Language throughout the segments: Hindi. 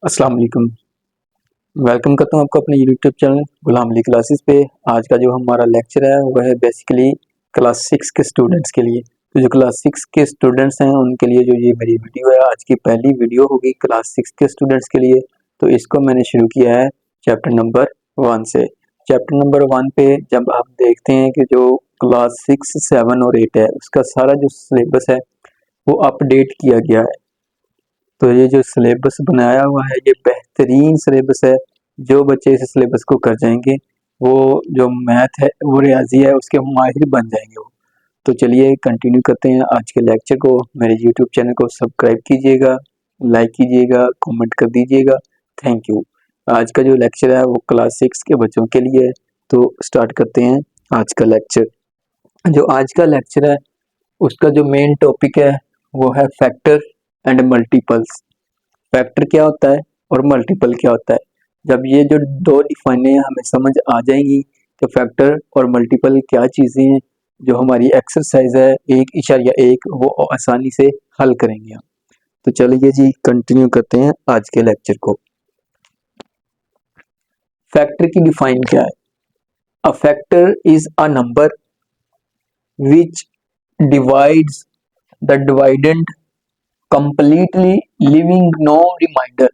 अस्सलाम वालेकुम। वेलकम करता हूँ आपको अपने YouTube channel Ghulam Ali classes पे। आज का जो हमारा लेक्चर है वह है बेसिकली क्लास 6 के स्टूडेंट्स के लिए। तो जो क्लास 6 के स्टूडेंट्स हैं उनके लिए जो ये मेरी वीडियो है, आज की पहली वीडियो होगी क्लास 6 के स्टूडेंट्स के लिए। तो इसको मैंने शुरू किया है चैप्टर नंबर 1 से। चैप्टर नंबर 1 पे जब आप देखते हैं कि जो क्लास 6, 7 और 8 है उसका सारा जो सिलेबस है वो अपडेट किया गया है। तो ये जो सिलेबस बनाया हुआ है ये बेहतरीन सिलेबस है। जो बच्चे इस सिलेबस को कर जाएंगे वो जो मैथ है वो रियाजी है उसके माहिर बन जाएंगे वो। तो चलिए कंटिन्यू करते हैं आज के लेक्चर को। मेरे यूट्यूब चैनल को सब्सक्राइब कीजिएगा, लाइक कीजिएगा, कमेंट कर दीजिएगा। Thank you. आज का जो लेक्चर है वो क्लास 6 के बच्चों के लिए है। तो स्टार्ट करते हैं आज का लेक्चर। जो आज का लेक्चर है उसका जो मेन टॉपिक है वो है फैक्टर एंड मल्टीपल्स। फैक्टर क्या होता है और मल्टीपल क्या होता है। जब ये जो दो डिफाइनें हमें समझ आ जाएंगी तो फैक्टर और मल्टीपल क्या चीज़ें हैं, जो हमारी एक्सरसाइज है 1.1 वो आसानी से हल करेंगे हम। तो चलिए जी कंटिन्यू करते हैं आज के लेक्चर को। फैक्टर की डिफाइन क्या है। A factor is a number which divides the dividend completely living no reminder.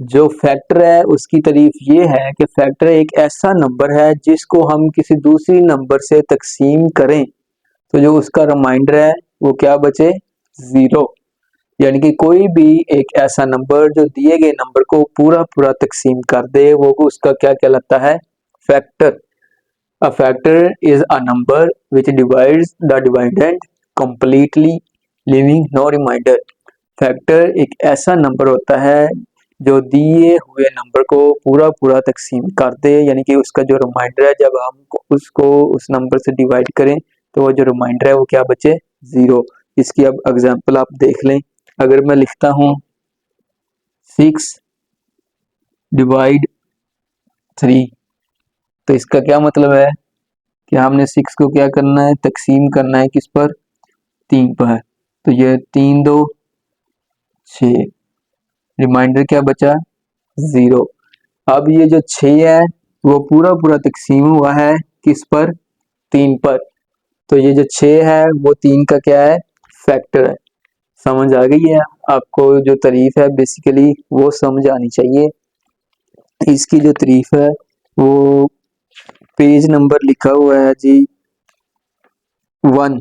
जो फैक्टर है उसकी तारीफ ये है कि फैक्टर एक ऐसा नंबर है जिसको हम किसी दूसरी नंबर से तकसीम करें तो जो उसका रिमाइंडर है वो क्या बचे, जीरो। यानी कि कोई भी एक ऐसा नंबर जो दिए गए नंबर को पूरा पूरा तकसीम कर दे वो उसका क्या कहलाता है, factor. A factor is a number which divides the dividend completely living no reminder. Factor एक ऐसा नंबर होता है जो दिए हुए नंबर को पूरा पूरा तकसीम कर दे, यानी कि उसका जो रिमाइंडर है जब हम उसको उस नंबर से डिवाइड करें तो वो जो रिमाइंडर है वो क्या बचे, जीरो। इसकी अब एग्जांपल आप देख लें। अगर मैं लिखता हूँ 6 डिवाइड 3 तो इसका क्या मतलब है कि हमने 6 को क्या करना है, तकसीम करना है किस पर, 3 पर। तो ये 3 2 6, रिमाइंडर क्या बचा, जीरो। अब ये जो 6 है वो पूरा पूरा तकसीम हुआ है किस पर, 3 पर। तो ये जो 6 है वो 3 का क्या है, फैक्टर है। समझ आ गई है आपको। जो तारीफ है बेसिकली वो समझ आनी चाहिए। इसकी जो तारीफ है वो पेज नंबर लिखा हुआ है जी 1,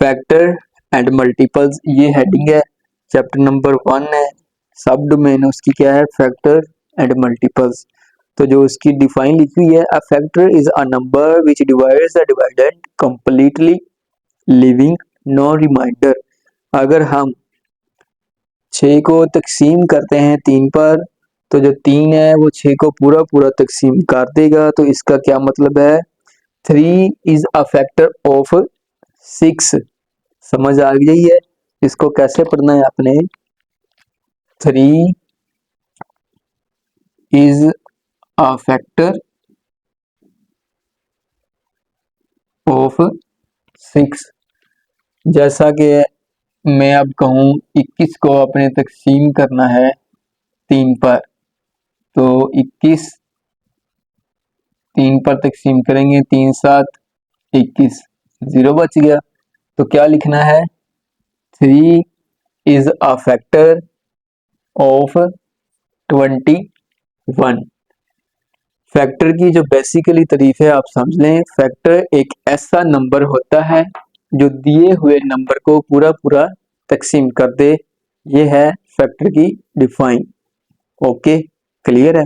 फैक्टर एंड मल्टीपल्स, ये हेडिंग है। चैप्टर नंबर 1 है, सब डोमेन उसकी क्या है, फैक्टर एंड मल्टीपल्स। तो जो उसकी डिफाइन लिखी हुई है, a factor is a number which divides the dividend completely living no reminder. अगर हम 6 को तकसीम करते हैं 3 पर तो जो 3 है वो 6 को पूरा पूरा तकसीम कर देगा। तो इसका क्या मतलब है, 3 इज अ फैक्टर ऑफ 6। समझ आ गई है। इसको कैसे पढ़ना है आपने, 3 इज अ फैक्टर ऑफ 6। जैसा कि मैं अब कहूँ 21 को अपने तकसीम करना है 3 पर, तो 21 3 पर तकसीम करेंगे, 3 7 21, जीरो बच गया। तो क्या लिखना है, 3 is a factor of 21। Factor की जो बेसिकली तारीफ है आप समझ लें, फैक्टर एक ऐसा नंबर होता है जो दिए हुए नंबर को पूरा पूरा तकसीम कर दे। ये है फैक्टर की डिफाइन। ओके, क्लियर है।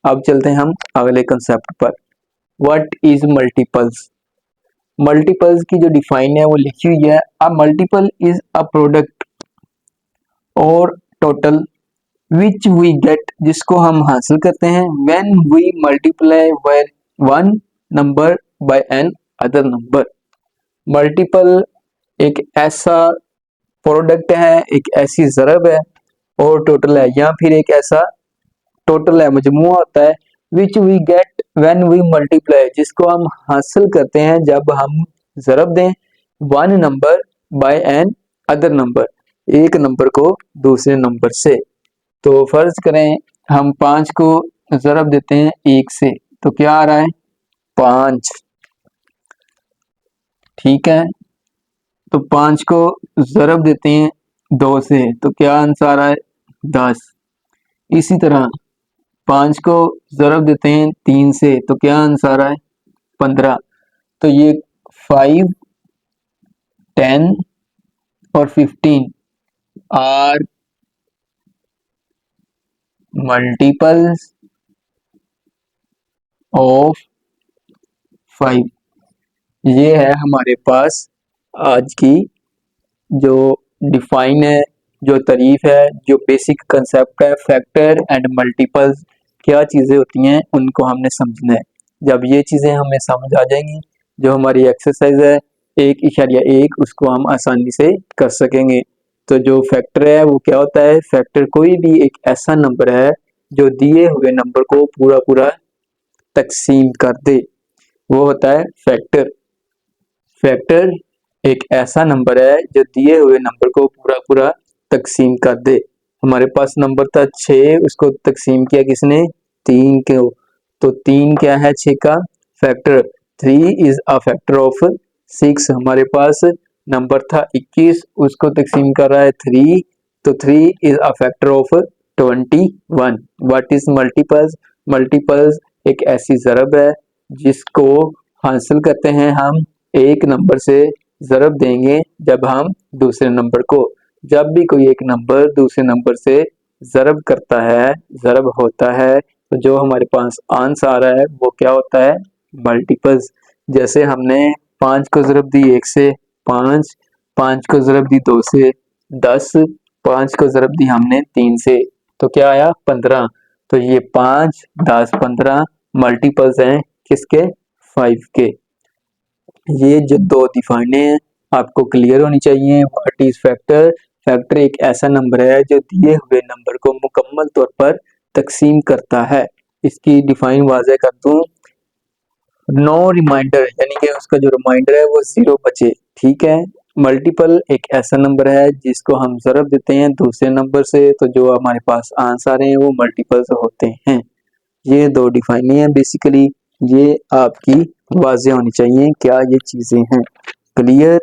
अब चलते हैं हम अगले कंसेप्ट पर। What is multiples. मल्टीपल्स की जो डिफाइन है वो लिखी हुई है, a multiple is a product और टोटल विच वी गेट, जिसको हम हासिल करते हैं when we multiply one number by another number. Multiple एक ऐसा प्रोडक्ट है, एक ऐसी ज़रब है और टोटल है, या फिर एक ऐसा टोटल है, मजमुआ होता है। Which we get when we multiply, जिसको हम हासिल करते हैं जब हम ज़रब दें one number by another number, एक नंबर को दूसरे नंबर से। तो फर्ज करें हम 5 को ज़रब देते हैं 1 से, तो क्या आ रहा है 5। ठीक है, तो 5 को ज़रब देते हैं 2 से, तो क्या आंसर आ रहा है 10। इसी तरह 5 को ज़रब देते हैं 3 से, तो क्या आंसर आ रहा है 15। तो ये 5, 10 और 15 आर मल्टीपल्स ऑफ 5। ये है हमारे पास आज की जो डिफाइन है, जो तारीफ है, जो बेसिक कंसेप्ट है, फैक्टर एंड मल्टीपल्स क्या चीज़ें होती हैं उनको हमने समझना है। जब ये चीज़ें हमें समझ आ जाएंगी, जो हमारी एक्सरसाइज है 1.1 उसको हम आसानी से कर सकेंगे। तो जो फैक्टर है वो क्या होता है, फैक्टर कोई भी एक ऐसा नंबर है जो दिए हुए नंबर को पूरा पूरा तकसीम कर दे, वो होता है फैक्टर। फैक्टर एक ऐसा नंबर है जो दिए हुए नंबर को पूरा पूरा तकसीम कर दे। हमारे पास नंबर था 6, उसको तकसीम किया किसने 3 को, तो 3 क्या है 6 का factor. 3 is a factor of 6। हमारे पास नंबर था 21, उसको तकसीम कर रहा है 3, तो 3 is a factor of 21। What is multiples, multiples एक ऐसी ज़रब है जिसको हासिल करते हैं हम एक नंबर से ज़रब देंगे जब हम दूसरे नंबर को, जब भी कोई एक नंबर दूसरे नंबर से ज़रब करता है, ज़रब होता है, तो जो हमारे पास आंसर आ रहा है वो क्या होता है मल्टीपल्स। जैसे हमने 5 को ज़रब दी 1 से 5, 5 को ज़रब दी 2 से 10, 5 को ज़रब दी हमने 3 से, तो क्या आया 15। तो ये 5, 10, 15 मल्टीपल्स हैं किसके 5 के। ये जो दो डिफाइने हैं आपको क्लियर होनी चाहिए। व्हाट इज फैक्टर, फैक्टर एक ऐसा नंबर है जो दिए हुए नंबर को मुकम्मल तौर पर तकसीम करता है। इसकी डिफाइन वाज़े कर दूं, नो रिमाइंडर यानी कि उसका जो रिमाइंडर है वो 0 बचे। ठीक है, मल्टीपल एक ऐसा नंबर है जिसको हम ज़रब देते हैं दूसरे नंबर से, तो जो हमारे पास आंसर आ रहे हैं वो मल्टीपल्स होते हैं। ये दो डिफाइन है बेसिकली, ये आपकी वाज़े होनी चाहिए क्या ये चीज़ें हैं क्लियर।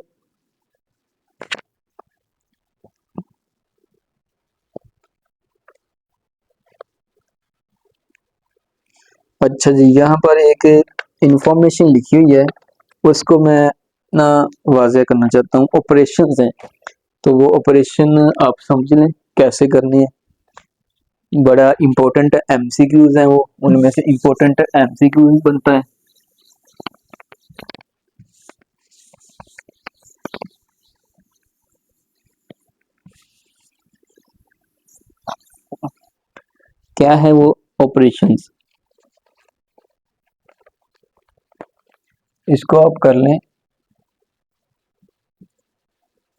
अच्छा जी, यहाँ पर एक इंफॉर्मेशन लिखी हुई है, उसको मैं ना वाज़े करना चाहता हूँ। ऑपरेशंस हैं, तो वो ऑपरेशन आप समझ लें कैसे करनी है। बड़ा इम्पोर्टेंट एमसीक्यूज हैं वो, उनमें से इम्पोर्टेंट एमसीक्यूज बनता है। क्या है वो ऑपरेशंस, इसको आप कर लें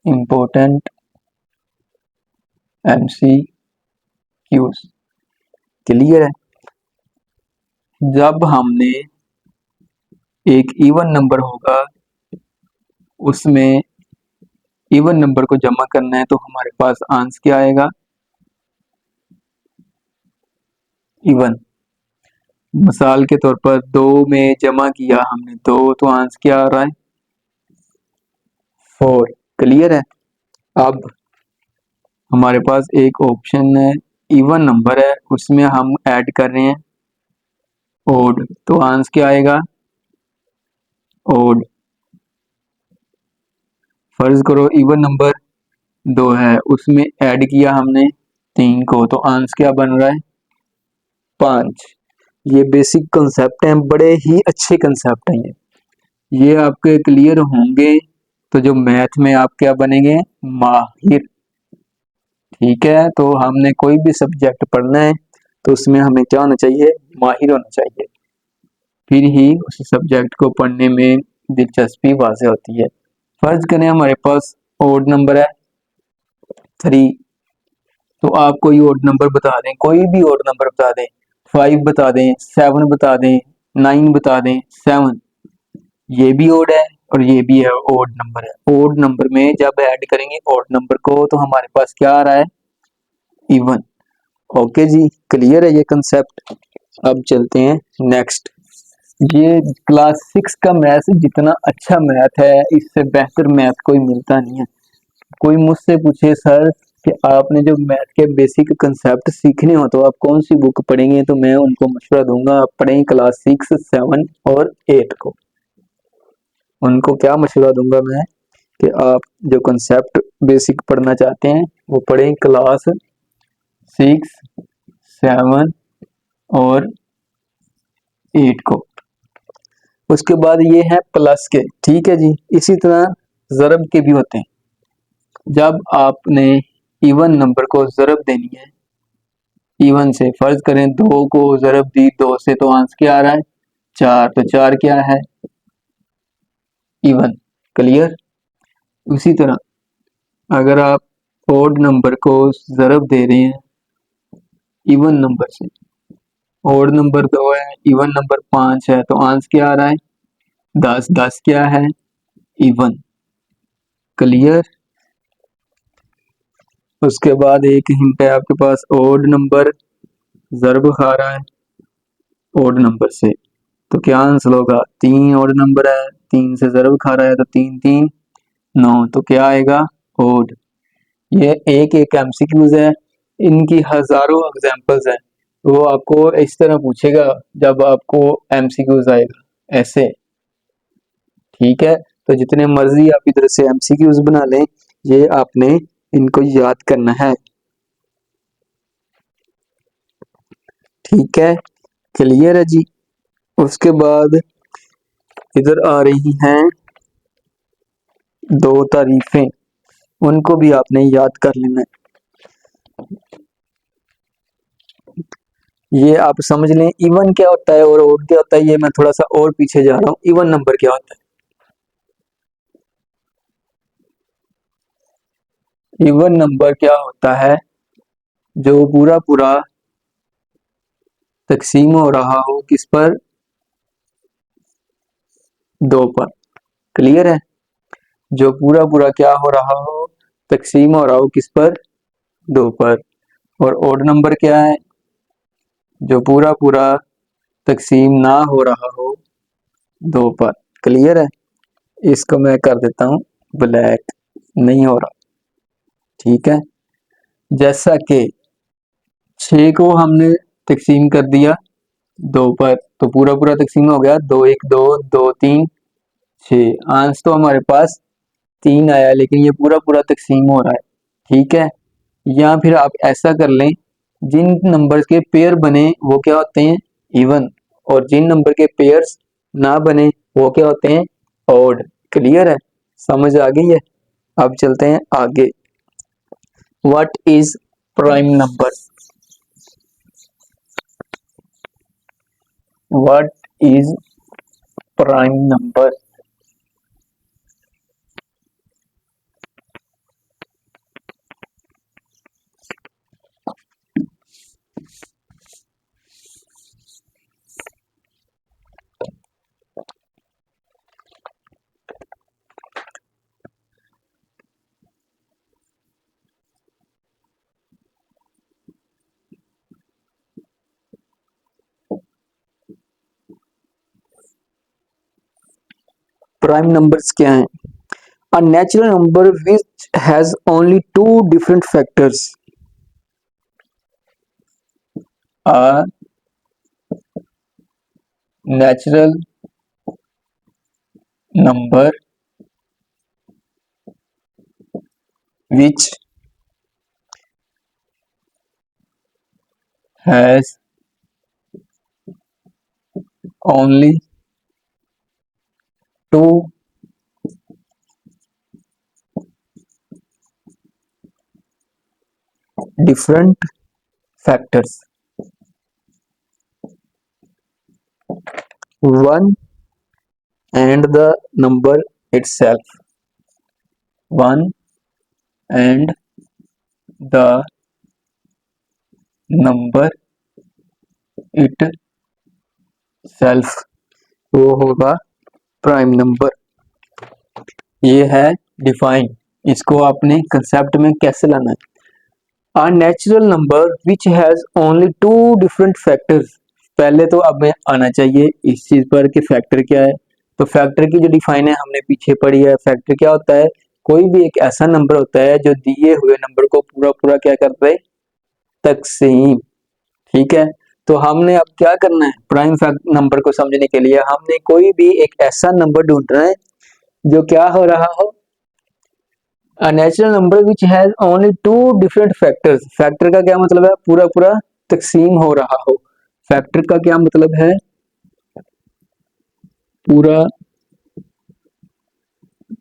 इम्पोर्टेंट एमसीक्यूज। क्लियर है, जब हमने एक इवन नंबर होगा उसमें इवन नंबर को जमा करना है, तो हमारे पास आंसर क्या आएगा इवन। मिसाल के तौर पर 2 में जमा किया हमने 2, तो आंसर क्या आ रहा है 4। क्लियर है। अब हमारे पास एक ऑप्शन है इवन नंबर है, उसमें हम ऐड कर रहे हैं ओड, तो आंसर क्या आएगा ओड। फर्ज करो इवन नंबर 2 है, उसमें ऐड किया हमने 3 को, तो आंसर क्या बन रहा है 5। ये बेसिक कंसेप्ट हैं, बड़े ही अच्छे कंसेप्ट हैं ये आपके क्लियर होंगे तो जो मैथ में आप क्या बनेंगे माहिर। ठीक है, तो हमने कोई भी सब्जेक्ट पढ़ना है तो उसमें हमें क्या होना चाहिए माहिर होना चाहिए, फिर ही उस सब्जेक्ट को पढ़ने में दिलचस्पी वाज़े होती है। फर्ज करें हमारे पास ओड नंबर है 3, तो आप कोई ओड नंबर बता दें, कोई भी ओड नंबर बता दें, 5 बता दें, 7 बता दें, 9 बता दें, 7, ये भी ओड है और ये भी है ओड नंबर है। ओड नंबर में जब ऐड करेंगे ओड नंबर को तो हमारे पास क्या आ रहा है इवन। ओके जी, क्लियर है ये कंसेप्ट। अब चलते हैं नेक्स्ट। ये क्लास 6 का मैथ जितना अच्छा मैथ है, इससे बेहतर मैथ कोई मिलता नहीं है। कोई मुझसे पूछे सर कि आपने जो मैथ के बेसिक कंसेप्ट सीखने हो तो आप कौन सी बुक पढ़ेंगे, तो मैं उनको मशवरा दूंगा आप पढ़ें क्लास 6, 7 और 8 को। उनको क्या मशवरा दूंगा मैं कि आप जो कंसेप्ट बेसिक पढ़ना चाहते हैं वो पढ़ें क्लास 6, 7 और 8 को। उसके बाद ये है प्लस के, ठीक है जी। इसी तरह ज़रब के भी होते हैं। जब आपने इवन नंबर को ज़रब देनी है, इवन से फर्ज करें 2 को ज़रब दी 2 से, तो आंसर क्या आ रहा है 4, तो 4 क्या है इवन। क्लियर। उसी तरह अगर आप ओड नंबर को ज़रब दे रहे हैं इवन नंबर से, ओड नंबर 2 है, इवन नंबर 5 है, तो आंसर क्या आ रहा है 10, 10 क्या है इवन। क्लियर। उसके बाद एक हिंट है आपके पास, ओड नंबर ज़रब खा रहा है ओड नंबर से, तो क्या आंसर होगा 3 ओड नंबर है, 3 से ज़रब खा रहा है, तो 3 3 9, तो क्या आएगा ओड। ये एक एक एमसीक्यूज है, इनकी हजारों एग्जांपल्स हैं। वो आपको इस तरह पूछेगा जब आपको एमसीक्यूज आएगा ऐसे, ठीक है। तो जितने मर्जी आप इधर से एमसीक्यूज बना लें, ये आपने इनको याद करना है, ठीक है। क्लियर है जी। उसके बाद इधर आ रही हैं 2 तारीफें, उनको भी आपने याद कर लेना है। ये आप समझ लें इवन क्या होता है और ओड क्या होता है। ये मैं थोड़ा सा और पीछे जा रहा हूँ। इवन नंबर क्या होता है, इवन नंबर क्या होता है जो पूरा पूरा तकसीम हो रहा हो किस पर 2 पर। क्लियर है। जो पूरा पूरा क्या हो रहा हो तकसीम हो रहा हो किस पर 2 पर। और ओड नंबर क्या है जो पूरा पूरा तकसीम ना हो रहा हो 2 पर। क्लियर है। इसको मैं कर देता हूँ ब्लैक, नहीं हो रहा, ठीक है। जैसा कि 6 को हमने तकसीम कर दिया 2 पर, तो पूरा पूरा तकसीम हो गया 2 1 2 2 3 6। आंसर तो हमारे पास 3 आया, लेकिन ये पूरा पूरा तकसीम हो रहा है, ठीक है। या फिर आप ऐसा कर लें, जिन नंबर के पेयर बने वो क्या होते हैं इवन, और जिन नंबर के पेयर्स ना बने वो क्या होते हैं ऑड। क्लियर है, समझ आ गई है। अब चलते हैं आगे। What is prime number. What is prime number. Prime numbers क्या हैं? A natural number which has only two different factors. A natural number which has only two different factors. One and the number itself. One and the number itself, वो होगा प्राइम नंबर। ये है डिफाइन। इसको आपने कंसेप्ट में कैसे लाना है। A natural number which has only two different factors। पहले तो अब आना चाहिए इस चीज पर कि फैक्टर क्या है। तो फैक्टर की जो डिफाइन है हमने पीछे पढ़ी है। फैक्टर क्या होता है, कोई भी एक ऐसा नंबर होता है जो दिए हुए नंबर को पूरा पूरा क्या करता है, तकसीम। ठीक है, तो हमने अब क्या करना है, प्राइम नंबर को समझने के लिए हमने कोई भी एक ऐसा नंबर ढूंढना है जो क्या हो रहा हो, A natural number which has only two different factors। Factor का क्या मतलब है, पूरा पूरा तकसीम हो रहा हो। फैक्टर का क्या मतलब है, पूरा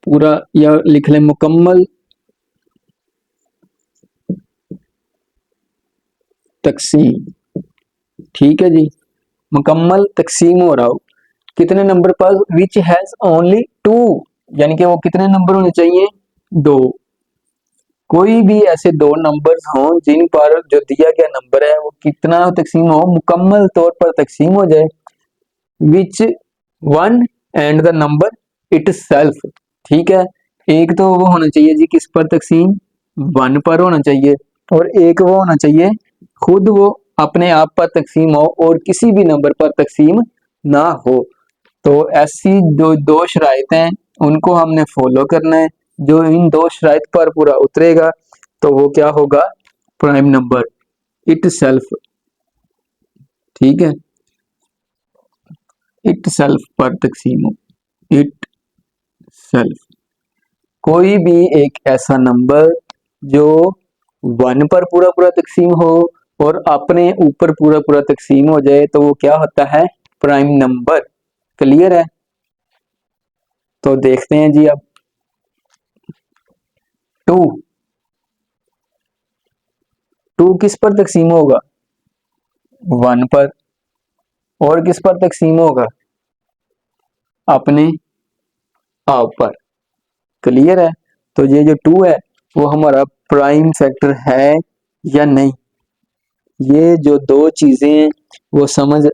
पूरा, या लिख लें मुकम्मल तकसीम। ठीक है जी, मुकम्मल तकसीम हो रहा हो कितने नंबर पर, विच हैज ओनली टू, यानी कि वो कितने नंबर होने चाहिए, दो। कोई भी ऐसे दो नंबर्स हों जिन पर जो दिया गया नंबर है वो कितना तकसीम हो, मुकम्मल तौर पर तकसीम हो जाए, which one and the number it self. ठीक है, एक तो वो होना चाहिए जी किस पर तकसीम, वन पर होना चाहिए, और एक वो होना चाहिए खुद वो अपने आप पर तकसीम हो और किसी भी नंबर पर तकसीम ना हो। तो ऐसी दो शराइतें हैं उनको हमने फॉलो करना है। जो इन दो शराइत पर पूरा उतरेगा तो वो क्या होगा, प्राइम नंबर इट सेल्फ। ठीक है, इट सेल्फ पर तकसीम हो, इट सेल्फ। कोई भी एक ऐसा नंबर जो वन पर पूरा पूरा तकसीम हो और अपने ऊपर पूरा पूरा तकसीम हो जाए तो वो क्या होता है, प्राइम नंबर। क्लियर है, तो देखते हैं जी अब। टू, टू किस पर तकसीम होगा, वन पर। और किस पर तकसीम होगा, अपने आप पर। क्लियर है, तो ये जो टू है वो हमारा प्राइम फैक्टर है या नहीं। ये जो दो चीजें हैं वो समझ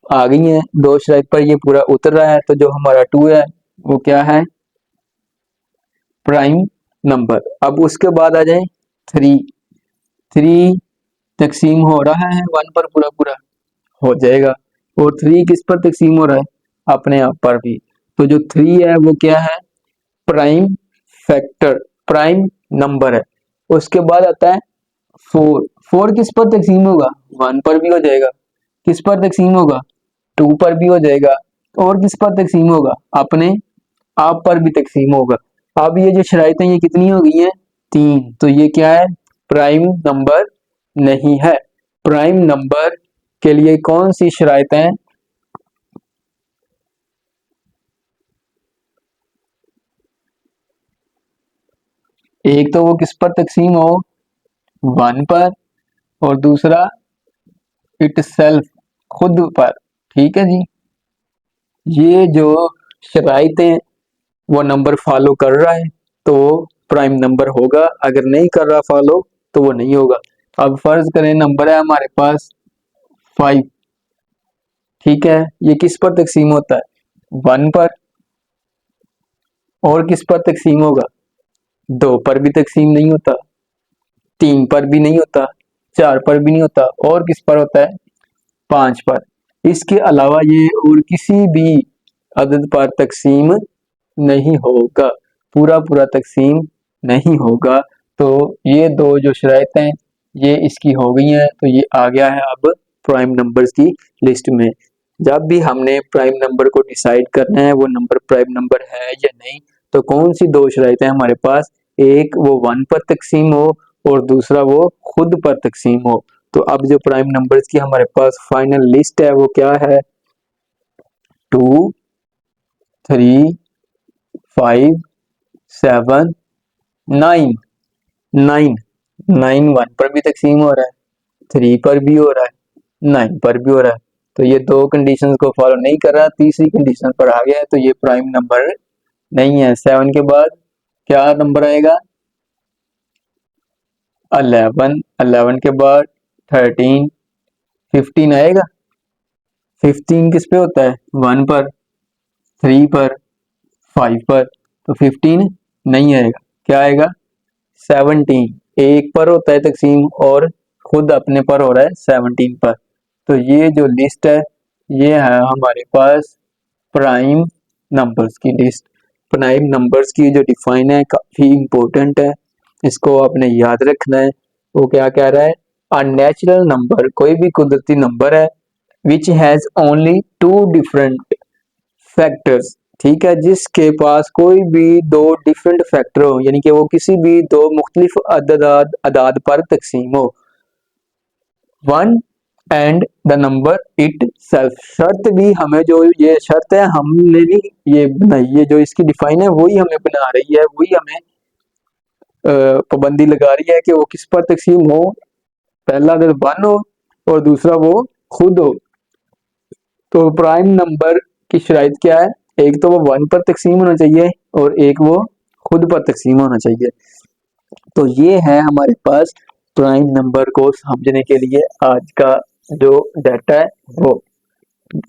आ गई हैं, दो शराइत पर ये पूरा उतर रहा है, तो जो हमारा टू है वो क्या है, प्राइम नंबर। अब उसके बाद आ जाए थ्री। थ्री तकसीम हो रहा है वन पर पूरा पूरा, हो जाएगा। और थ्री किस पर तकसीम हो रहा है, अपने आप पर भी। तो जो थ्री है वो क्या है, प्राइम फैक्टर, प्राइम नंबर है। उसके बाद आता है फोर। फोर किस पर तकसीम होगा, वन पर भी हो जाएगा। किस पर तकसीम होगा, टू पर भी हो जाएगा। और किस पर तकसीम होगा, अपने आप पर भी तकसीम होगा। अब ये जो शराइतें ये कितनी हो गई हैं, तीन। तो ये क्या है, प्राइम नंबर नहीं है। प्राइम नंबर के लिए कौन सी शराइतें, एक तो वो किस पर तकसीम हो, वन पर, और दूसरा इट सेल्फ, खुद पर। ठीक है जी, ये जो शराइतें वो नंबर फॉलो कर रहा है तो प्राइम नंबर होगा, अगर नहीं कर रहा फॉलो तो वो नहीं होगा। अब फर्ज करें नंबर है हमारे पास फाइव। ठीक है, ये किस पर तकसीम होता है, वन पर। और किस पर तकसीम होगा, दो पर भी तकसीम नहीं होता, तीन पर भी नहीं होता, चार पर भी नहीं होता, और किस पर होता है, पांच पर। इसके अलावा ये और किसी भी अदद पर तकसीम नहीं होगा, पूरा पूरा तकसीम नहीं होगा। तो ये दो जो शराइतें ये इसकी हो गई हैं, तो ये आ गया है अब प्राइम नंबर्स की लिस्ट में। जब भी हमने प्राइम नंबर को डिसाइड करना है वो नंबर प्राइम नंबर है या नहीं, तो कौन सी दो शराइतें हमारे पास, एक वो वन पर तकसीम हो और दूसरा वो खुद पर तकसीम हो। तो अब जो प्राइम नंबर्स की हमारे पास फाइनल लिस्ट है वो क्या है, two, three, five, seven, nine. Nine, nine one पर भी तकसीम हो रहा है, थ्री पर भी हो रहा है, नाइन पर भी हो रहा है। तो ये दो कंडीशंस को फॉलो नहीं कर रहा, तीसरी कंडीशन पर आ गया है, तो ये प्राइम नंबर नहीं है। सेवन के बाद क्या नंबर आएगा, 11। 11 के बाद 13, 15 आएगा। 15 किस पे होता है, वन पर, थ्री पर, फाइव पर। तो 15 नहीं आएगा, क्या आएगा, 17। एक पर होता है तकसीम और खुद अपने पर हो रहा है 17 पर। तो ये जो लिस्ट है ये है हमारे पास प्राइम नंबर्स की लिस्ट। प्राइम नंबर्स की जो डिफाइन है काफी इंपॉर्टेंट है, इसको आपने याद रखना है। वो क्या कह रहा है, अ नेचुरल नंबर कोई भी कुदरती नंबर है which has only two different factors, ठीक है, जिसके पास कोई भी दो डिफरेंट फैक्टर हो, यानी कि वो किसी भी दो मुख्तलिफ अदाद पर तकसीम हो। One and the number it self, शर्त भी हमें जो ये शर्त है हमने नहीं ये बनाई, ये जो इसकी डिफाइन है वही हमें बना रही है, वही हमें पाबंदी लगा रही है कि वो किस पर तकसीम हो, पहला अगर वन हो और दूसरा वो खुद हो। तो प्राइम नंबर की शराइत क्या है, एक तो वो वन पर तकसीम होना चाहिए और एक वो खुद पर तकसीम होना चाहिए। तो ये है हमारे पास प्राइम नंबर को समझने के लिए आज का जो डाटा है वो।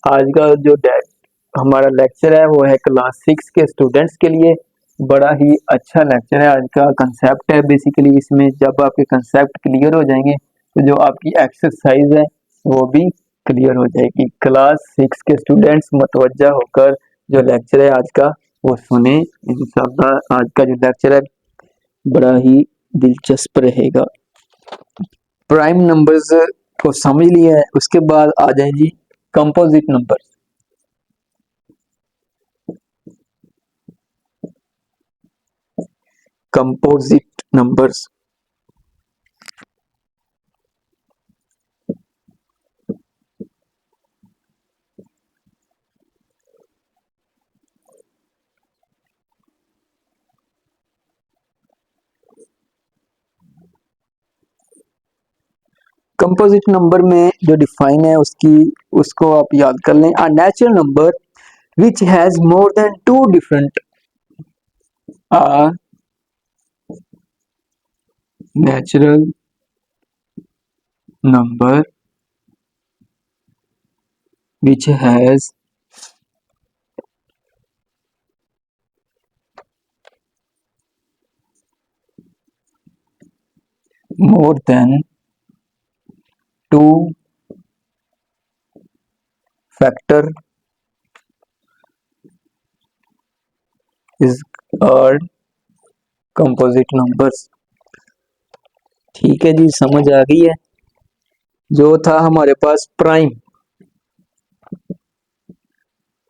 आज का जो हमारा लेक्चर है वो है क्लास 6 के स्टूडेंट्स के लिए, बड़ा ही अच्छा लेक्चर है। आज का कंसेप्ट है बेसिकली, इसमें जब आपके कंसेप्ट क्लियर हो जाएंगे तो जो आपकी एक्सरसाइज है वो भी क्लियर हो जाएगी। क्लास 6 के स्टूडेंट्स मतवज्जा होकर जो लेक्चर है आज का वो सुने, इंशाल्लाह आज का जो लेक्चर है बड़ा ही दिलचस्प रहेगा। प्राइम नंबर्स को समझ लिया है, उसके बाद आ जाए जी composite number. Composite numbers composite number में जो डिफाइन है उसको आप याद कर लें। A natural number which has more than two different, a natural number which has more than two factor is called composite numbers। ठीक है जी, समझ आ गई है। जो था हमारे पास प्राइम,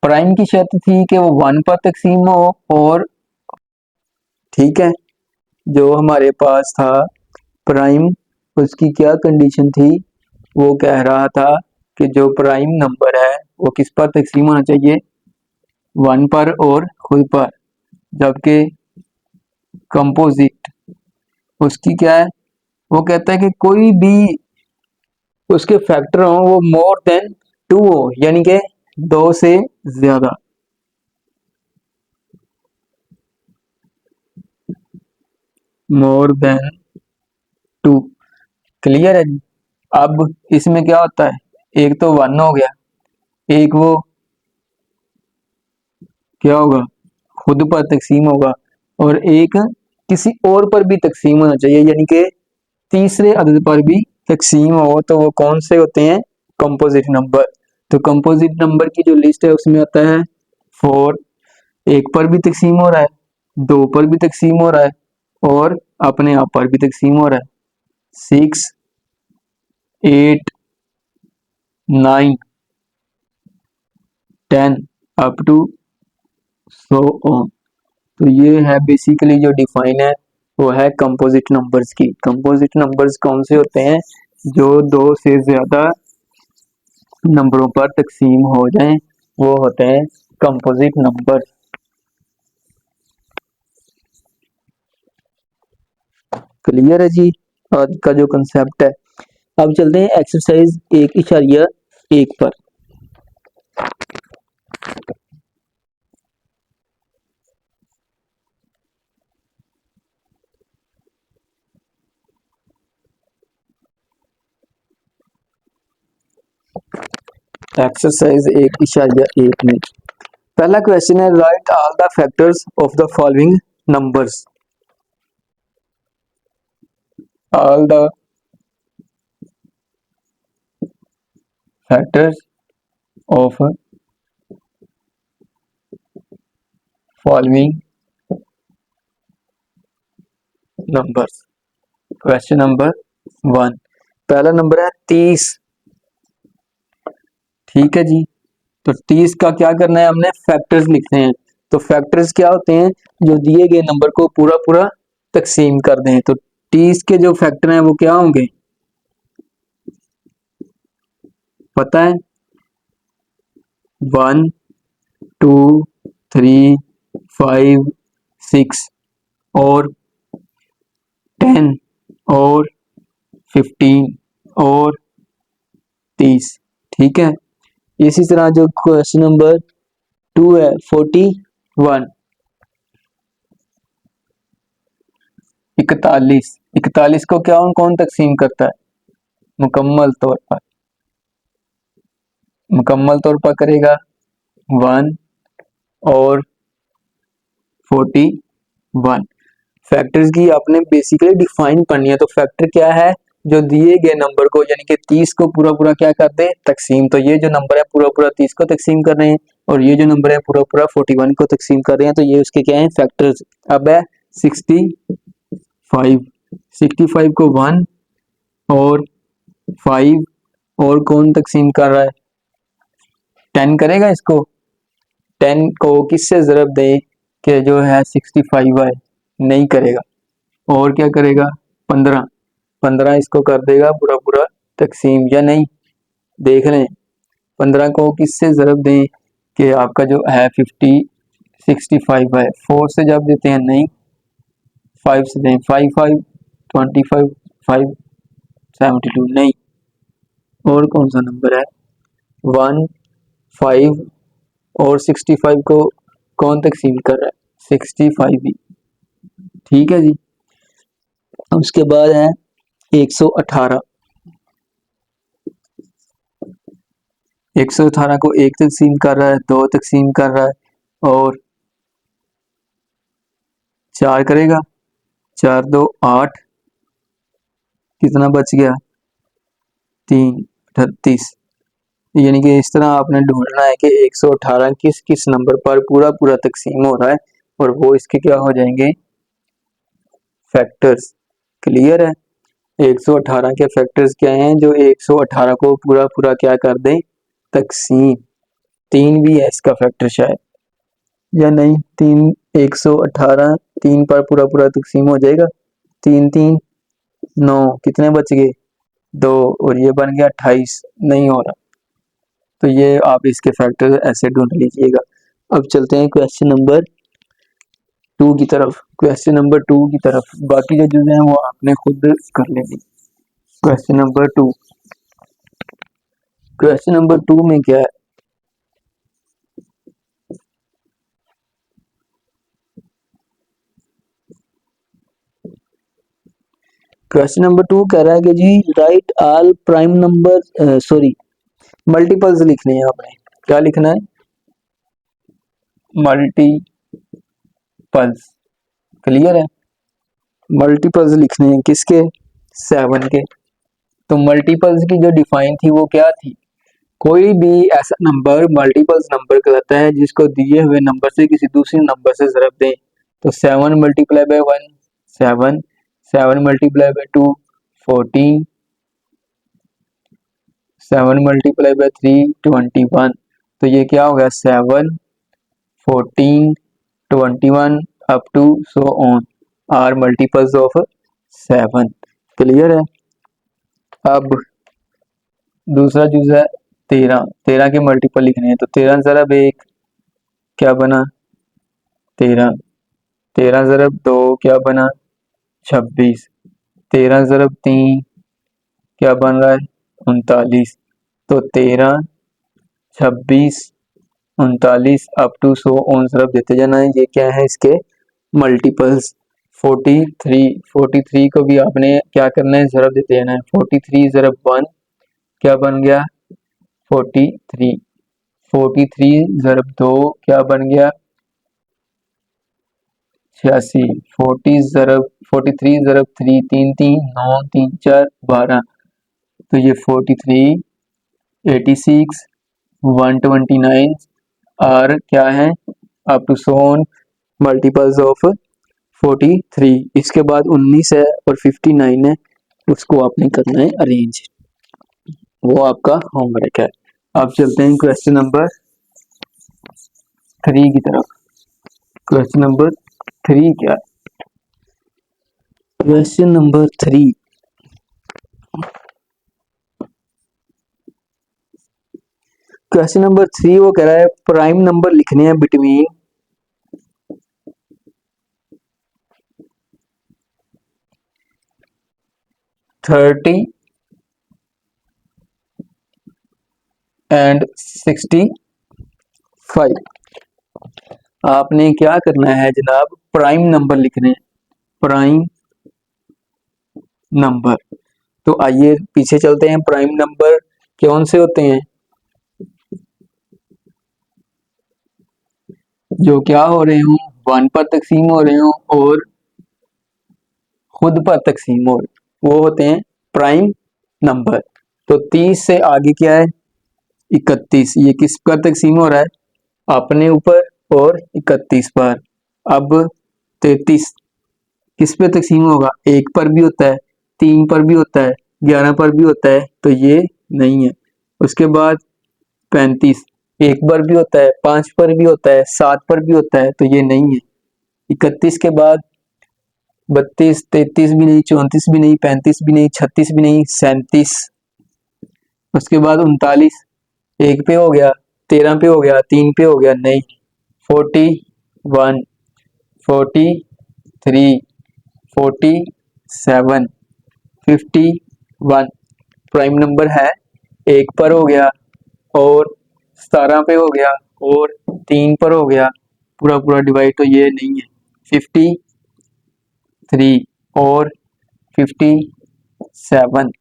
प्राइम की शर्त थी कि वो वन पर तकसीम हो और ठीक है, जो हमारे पास था प्राइम उसकी क्या कंडीशन थी, वो कह रहा था कि जो प्राइम नंबर है वो किस पर तकसीम होना चाहिए, वन पर और खुद पर। जबकि कंपोजिट उसकी क्या है, वो कहता है कि कोई भी उसके फैक्टर हो वो मोर देन टू हो, यानी कि दो से ज्यादा। मोर देन टू, क्लियर है जी। अब इसमें क्या होता है, एक तो वन हो गया, एक वो क्या होगा खुद पर तकसीम होगा, और एक किसी और पर भी तकसीम होना चाहिए, यानी कि तीसरे अदद पर भी तकसीम हो, तो वो कौन से होते हैं, कंपोजिट नंबर। तो कंपोजिट नंबर की जो लिस्ट है उसमें आता है फोर, एक पर भी तकसीम हो रहा है, दो पर भी तकसीम हो रहा है और अपने आप पर भी तकसीम हो रहा है, 6, 8, 9, 10 अप टू सो ऑन। तो ये है बेसिकली जो डिफाइन है वो है कंपोजिट नंबर्स की। कंपोजिट नंबर्स कौन से होते हैं, जो दो से ज्यादा नंबरों पर तकसीम हो जाएं वो होते हैं कंपोजिट नंबर। क्लियर है जी आज का जो कंसेप्ट है। अब चलते हैं एक्सरसाइज 1.1 पर। एक्सरसाइज 1.1 में पहला क्वेश्चन है, right all the factors of the following numbers. All the factors of following numbers. Question number 1, पहला नंबर है 30। ठीक है जी, तो 30 का क्या करना है, हमने फैक्टर्स लिखने हैं। तो फैक्टर्स क्या होते हैं, जो दिए गए नंबर को पूरा पूरा तकसीम कर दें। तो 30 के जो फैक्टर हैं वो क्या होंगे, पता है? 1, 2, 3, 5, 6 और 10 और 15 और 30। ठीक है, इसी तरह जो क्वेश्चन नंबर 2 है 41, 41। 41 को क्या कौन तकसीम करता है, मुकम्मल तौर पर, मुकम्मल तौर पर करेगा 1 और 41। फैक्टर्स की आपने बेसिकली डिफाइन पढ़नी है। तो फैक्टर क्या है, जो दिए गए नंबर को यानी कि 30 को पूरा पूरा क्या कर दे, तकसीम। तो ये जो नंबर है पूरा पूरा 30 को तकसीम कर रहे हैं, और ये जो नंबर है पूरा पूरा 41 को तकसीम कर रहे हैं। तो ये उसके क्या है, फैक्टर्स। अब है 65। 65 को 1 और 5 और कौन तकसीम कर रहा है, 10 करेगा इसको। 10 को किससे ज़रब दे कि जो है 65 है, नहीं करेगा। और क्या करेगा, 15। 15 इसको कर देगा पूरा पूरा तकसीम या नहीं, देख लें। 15 को किससे ज़रब दें कि आपका जो है 65 है। 4 से जब देते हैं नहीं, 5 से दें, 5 5 25, 5 72 नहीं। और कौन सा नंबर है, 1 5 और 65 को कौन तकसीम कर रहा है, 65 ही। ठीक है जी, उसके बाद है 118। 118 को 1 तकसीम कर रहा है, 2 तकसीम कर रहा है और 4 करेगा। 4 2 8, कितना बच गया, 3 38। यानी कि इस तरह आपने ढूंढना है कि 118 किस किस नंबर पर पूरा पूरा तकसीम हो रहा है, और वो इसके क्या हो जाएंगे, फैक्टर्स। क्लियर है, 118 के फैक्टर्स क्या हैं, जो 118 को पूरा पूरा क्या कर दें, तकसीम। 3 भी है इसका फैक्टर शायद, या नहीं, 3, 118 3 पर पूरा पूरा तकसीम हो जाएगा। 3 3 9, कितने बच गए, 2, और ये बन गया 28, नहीं हो रहा। तो ये आप इसके फैक्टर ऐसे ढूंढ लीजिएगा। अब चलते हैं क्वेश्चन नंबर 2 की तरफ। क्वेश्चन नंबर 2 की तरफ बाकी जो चीजें हैं वो आपने खुद कर लेनी। क्वेश्चन नंबर 2, क्वेश्चन नंबर 2 में क्या है, क्वेश्चन नंबर 2 कह रहा है कि जी right all prime number, sorry, multiples लिखने हैं आपने। क्या लिखना है, मल्टीपल्स। क्लियर है, मल्टीपल्स लिखने हैं किसके, 7 के। तो मल्टीपल्स की जो डिफाइन थी वो क्या थी, कोई भी ऐसा नंबर मल्टीपल्स नंबर कहलाता है जिसको दिए हुए नंबर से किसी दूसरे नंबर से ज़रब दें। तो 7 multiply by 1 7, 7 multiply by 2 14, 7 multiply by 3 21। तो ये क्या हो गया, 7 14 21 up to so on are multiples of 7। Clear है। अब दूसरा चीज है 13। 13 के मल्टीपल लिखने हैं। तो 13 ज़रब 1 क्या बना, 13। 13 ज़रब 2 क्या बना, 26। 13 ज़रब 3 क्या बन रहा है, 39। तो 13 26 39 अप टू सो ऑन ज़रब देते जाना है। ये क्या है, इसके मल्टीपल्स। 43 को भी आपने क्या करना है, ज़रब देते जाना है। 43 ज़रब 1 क्या बन गया, 43। 43 ज़रब 2 क्या बन गया, 86, 43 3 3 9 3 4 12, तो ये 43, 86, 129 और क्या है up to so on multiples of 43। इसके बाद 19 है और 59 है, उसको आपने करना है अरेंज, वो आपका होमवर्क है। अब चलते हैं क्वेश्चन नंबर 3 की तरफ। क्वेश्चन नंबर 3 क्या है? क्वेश्चन नंबर 3, क्वेश्चन नंबर 3 वो कह रहा है प्राइम नंबर लिखने हैं बिटवीन 30 एंड 65। आपने क्या करना है जनाब, प्राइम नंबर लिखने हैं, प्राइम नंबर। तो आइए पीछे चलते हैं। प्राइम नंबर कौन से होते हैं? जो क्या हो रहे हो, 1 पर तकसीम हो रहे हो और खुद पर तकसीम हो रहे, वो होते हैं प्राइम नंबर। तो 30 से आगे क्या है? 31। ये किस पर तकसीम हो रहा है? अपने ऊपर और 31 पर। अब 33 किस पे तकसीम होगा? 1 पर भी होता है, 3 पर भी होता है, 11 पर भी होता है, तो ये नहीं है। उसके बाद 35 1 पर भी होता है, 5 पर भी होता है, 7 पर भी होता है, तो ये नहीं है। 31 के बाद 32 33 भी नहीं, 34 भी नहीं, 35 भी नहीं, 36 भी नहीं, 37। उसके बाद 39 1 पे हो गया, 13 पे हो गया, 3 पे हो गया, नहीं। 41 43 47 51। प्राइम नंबर है, 1 पर हो गया और 17 पे हो गया और 3 पर हो गया, पूरा पूरा डिवाइड, तो ये नहीं है। 53 और 57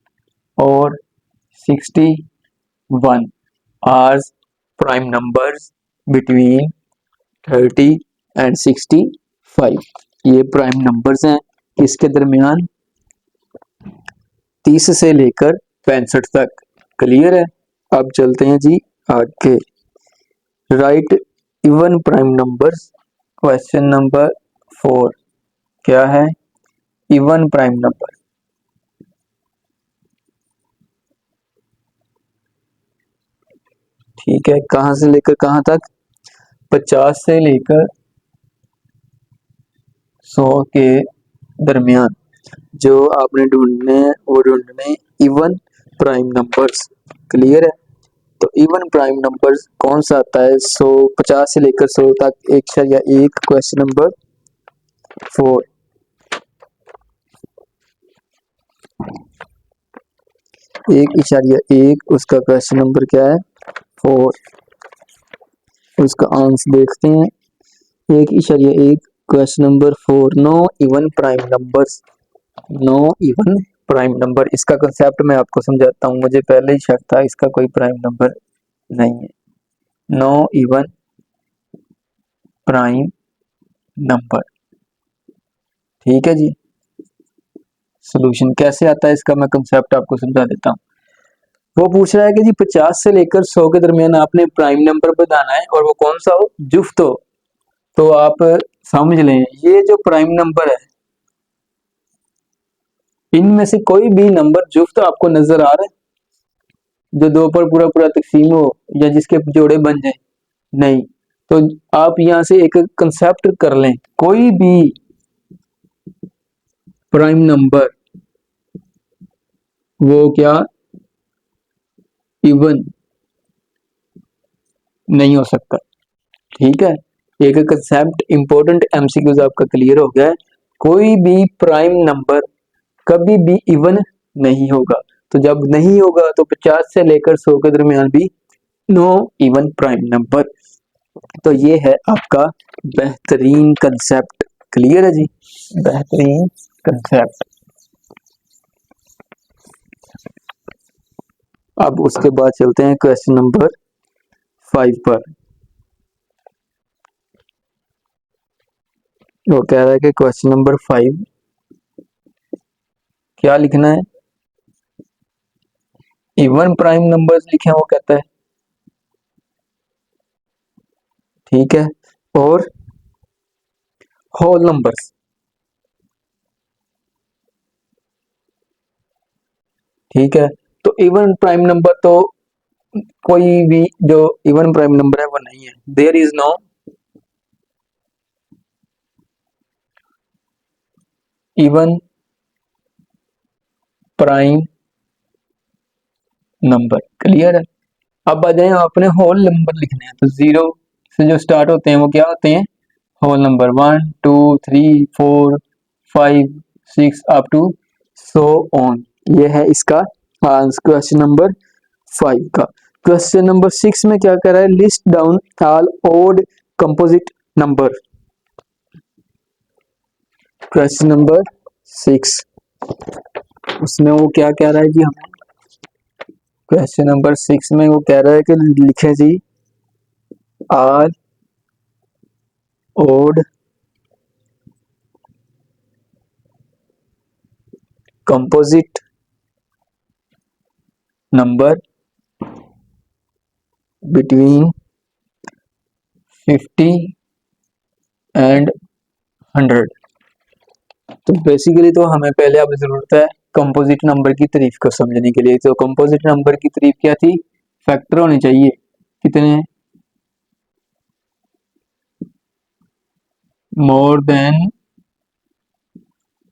और 61 are prime numbers between 30 and 65। ये प्राइम नंबर्स हैं किसके दरमियान? 30 से लेकर 65 तक। क्लियर है? अब चलते हैं जी आगे। Right even prime numbers. Question number 4 क्या है? Even prime number. ठीक है, कहां से लेकर कहां तक? 50 से लेकर 100 के दरमियान जो आपने ढूंढने हैं वो ढूंढने इवन प्राइम नंबर्स। क्लियर है? तो इवन प्राइम नंबर्स कौन सा आता है? 100 50 से लेकर 100 तक 1/1। क्वेश्चन नंबर 4 1/1, उसका क्वेश्चन नंबर क्या है? 4। उसका आंसर देखते हैं। 1/1 question number 4, no even prime numbers. No even prime number, इसका कंसेप्ट मैं आपको समझाता हूँ। मुझे पहले ही शक था इसका कोई प्राइम नंबर नहीं है। No even prime number. ठीक है जी। सोल्यूशन कैसे आता है इसका मैं कंसेप्ट आपको समझा देता हूँ। वो पूछ रहा है कि जी 50 से लेकर 100 के दरमियान आपने प्राइम नंबर बताना है और वो कौन सा हो? जुफ्त हो। तो आप समझ लें ये जो प्राइम नंबर है इनमें से कोई भी नंबर जुफ्त आपको नजर आ रहा है जो 2 पर पूरा पूरा तकसीम हो या जिसके जोड़े बन जाए? नहीं। तो आप यहां से एक कंसेप्ट कर लें, कोई भी प्राइम नंबर वो क्या इवन नहीं हो सकता। ठीक है, एक कंसेप्ट इंपॉर्टेंट एमसीक्यूज आपका क्लियर हो गया है। कोई भी प्राइम नंबर कभी भी इवन नहीं होगा। तो जब नहीं होगा तो 50 से लेकर 100 के दरमियान भी नो इवन प्राइम नंबर। तो ये है आपका बेहतरीन कंसेप्ट। क्लियर है जी? बेहतरीन कंसेप्ट। अब उसके बाद चलते हैं क्वेश्चन नंबर 5 पर। वो कह रहा है कि क्वेश्चन नंबर 5 क्या लिखना है, इवन प्राइम नंबर्स लिखे हैं वो कहता है, ठीक है, और होल नंबर्स, ठीक है। तो इवन प्राइम नंबर तो कोई भी जो इवन प्राइम नंबर है वो नहीं है, there is no even prime number, clear है। अब आ जाए अपने होल नंबर लिखने हैं, तो जीरो से जो स्टार्ट होते हैं वो क्या होते हैं, whole number, 1 2 3 4 5 6 up to so on. ये है इसका आंसर क्वेश्चन नंबर 5 का। क्वेश्चन नंबर 6 में क्या कर रहा है, list down all odd composite number. Question number 6 उसमें वो क्या कह रहा है जी, हमें क्वेश्चन नंबर 6 में वो कह रहा है कि लिखे जी are odd composite number between 50 and 100। तो बेसिकली तो हमें पहले अब जरूरत है कंपोजिट नंबर की तारीफ को समझने के लिए। तो कंपोजिट नंबर की तारीफ क्या थी, फैक्टर होने चाहिए कितने, मोर देन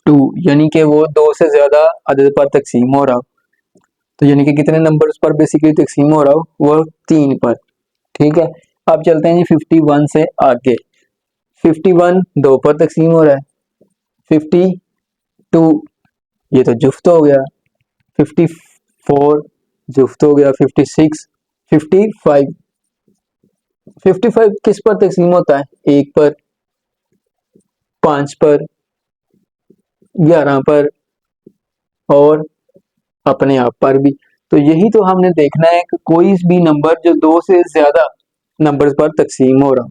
2, यानी कि वो दो से ज्यादा अदद पर तकसीम हो रहा हो। तो यानी कि कितने नंबर्स पर बेसिकली तकसीम हो रहा हो, वो 3 पर, ठीक है। अब चलते हैं जी 51 से आगे। 51 2 पर तकसीम हो रहा है, 52 ये तो जुफ्त हो गया, 54 जुफ्त हो गया, 56 55 55 किस पर तकसीम होता है, 1 पर, 5 पर, 11 पर और अपने आप पर भी। तो यही तो हमने देखना है कि कोई भी नंबर जो दो से ज्यादा नंबर पर तकसीम हो रहा हो,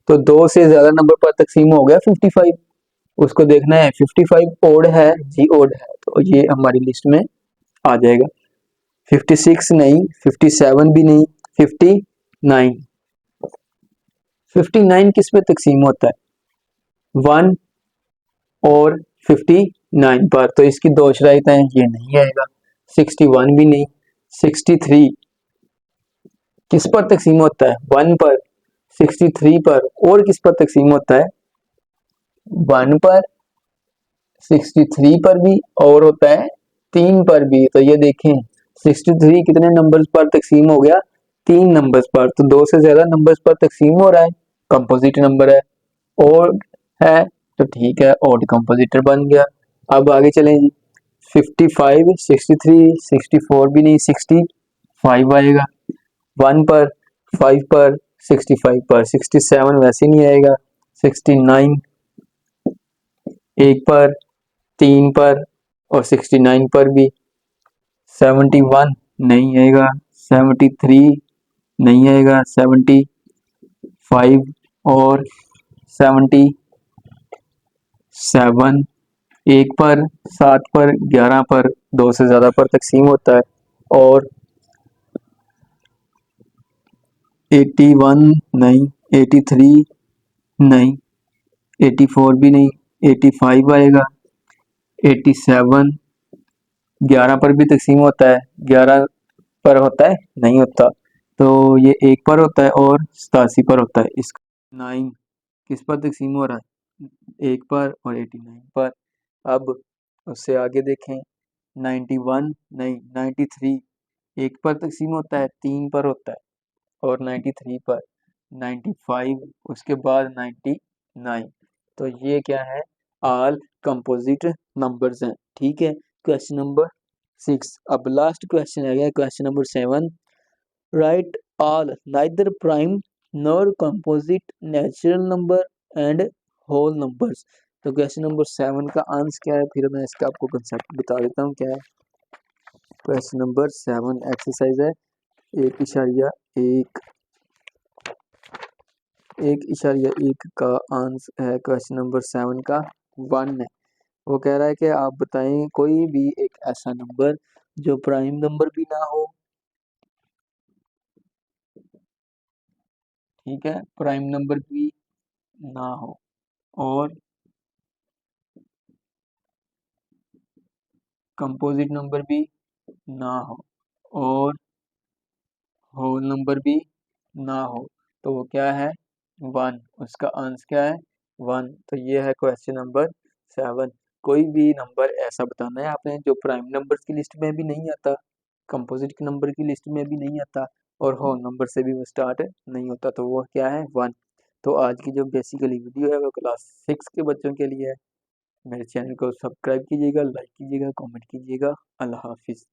तो दो से ज्यादा नंबर पर तकसीम हो गया 55, उसको देखना है 55 ओड है जी, ओड है, तो ये हमारी लिस्ट में आ जाएगा। 56 नहीं, 57 भी नहीं, 59, 59 किस पे तकसीम होता है, 1 और 59 पर, तो इसकी दो शराइत हैं, ये नहीं आएगा। 61 भी नहीं, 63 किस पर तकसीम होता है, 1 पर, 63 पर, और किस पर तकसीम होता है, 1 पर, 63 पर भी, और होता है 3 पर भी। तो ये देखें 63 कितने नंबर्स पर तकसीम हो गया, 3 नंबर्स पर, तो दो से ज्यादा नंबर्स पर तकसीम हो रहा है, कंपोजिट नंबर है, और है तो ठीक है, ऑड कंपोजिटर बन गया। अब आगे चलें जी, 55 63 64 भी नहीं, 65 आएगा, 1 पर, 5 पर, 65 पर, 67 वैसे नहीं आएगा, 69 1 पर, 3 पर और 69 पर भी, 71 नहीं आएगा, 73 नहीं आएगा, 75 और 77 1 पर, 7 पर, 11 पर, दो से ज्यादा पर तकसीम होता है, और 81 नहीं, 83 नहीं, 84 भी नहीं, 85 आएगा, 87 11 पर भी तकसीम होता है, 11 पर होता है नहीं होता, तो ये 1 पर होता है और 87 पर होता है। इसका 9 किस पर तकसीम हो रहा है, 1 पर और 89 पर। अब उससे आगे देखें, 91 नहीं, 93 1 पर तकसीम होता है, 3 पर होता है और 93 पर, 95 उसके बाद 99। तो ये क्या है, ऑल कंपोजिट नंबर्स हैं, ठीक है। Question number 6। अब लास्ट क्वेश्चन आ गया question number 7, right all neither prime nor composite natural number and whole numbers. तो क्वेश्चन नंबर 7 का आंसर क्या है, फिर मैं इसका आपको कंसेप्ट बता देता हूँ क्या है। क्वेश्चन नंबर 7 एक्सरसाइज है 1.1, 1.1 का आंसर है क्वेश्चन नंबर 7 का 1 है। वो कह रहा है कि आप बताएं कोई भी एक ऐसा नंबर जो प्राइम नंबर भी ना हो, ठीक है, प्राइम नंबर भी ना हो और कंपोजिट नंबर भी ना हो और होल नंबर भी ना हो, तो वो क्या है 1। उसका आंसर क्या है 1। तो ये है क्वेश्चन नंबर 7। कोई भी नंबर ऐसा बताना है आपने जो प्राइम नंबर्स की लिस्ट में भी नहीं आता, कंपोजिट नंबर की लिस्ट में भी नहीं आता और होल नंबर से भी वो स्टार्ट नहीं होता, तो वो क्या है 1। तो आज की जो बेसिकली वीडियो है वो क्लास 6 के बच्चों के लिए है। मेरे चैनल को सब्सक्राइब कीजिएगा, लाइक कीजिएगा, कमेंट कीजिएगा। अल्लाह हाफिज़।